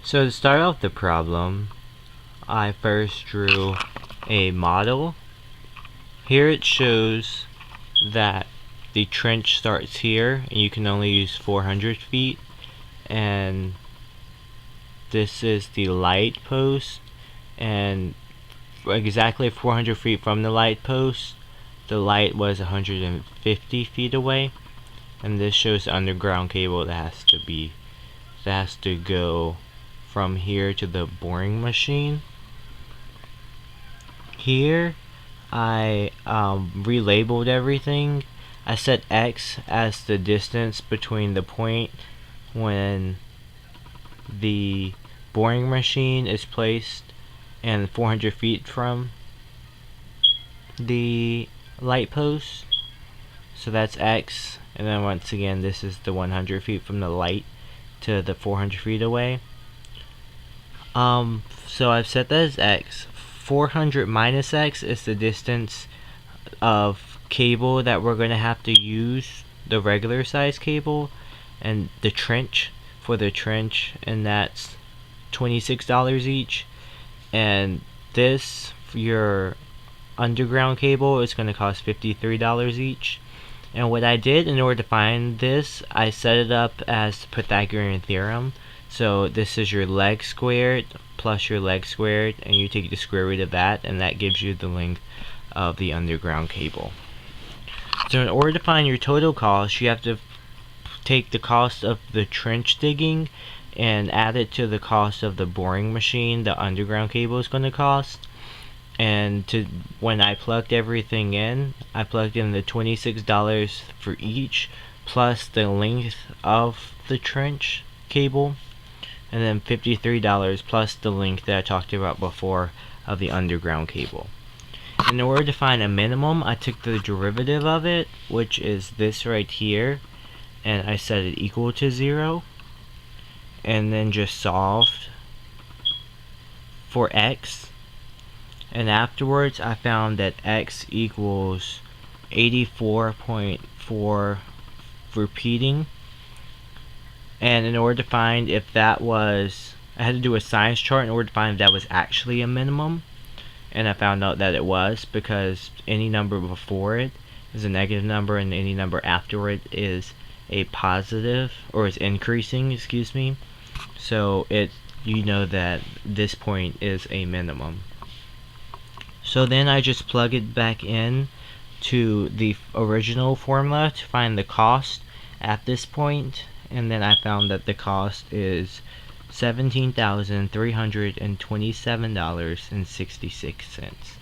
So to start off the problem, I first drew a model. Here it shows that the trench starts here and you can only use 400 feet, and this is the light post, and exactly 400 feet from the light post the light was 150 feet away, and this shows the underground cable that has to go from here to the boring machine. Here I relabeled everything. I set X as the distance between the point when the boring machine is placed and 400 feet from the light post. So that's X, and then once again this is the 100 feet from the light to the 400 feet away. So I've set that as X. 400 minus X is the distance of cable that we're going to have to use, the regular size cable, and the trench for the trench, and that's $26 each. And this, for your underground cable, is going to cost $53 each. And what I did in order to find this, I set it up as the Pythagorean theorem. So this is your leg squared plus your leg squared, and you take the square root of that, and that gives you the length of the underground cable. So in order to find your total cost, you have to take the cost of the trench digging and add it to the cost of the boring machine the underground cable is going to cost. And when I plugged everything in, I plugged in the $26 for each plus the length of the trench cable, and then $53 plus the length that I talked about before of the underground cable. In order to find a minimum, I took the derivative of it, which is this right here, and I set it equal to 0, and then just solved for X. And afterwards I found that X equals 84.4 repeating. And in order to find if that was, I had to do a science chart in order to find if that was actually a minimum. And I found out that it was, because any number before it is a negative number and any number after it is a positive, or is increasing, excuse me. So you know that this point is a minimum. So then I just plug it back in to the original formula to find the cost at this point, and then I found that the cost is $17,327.66.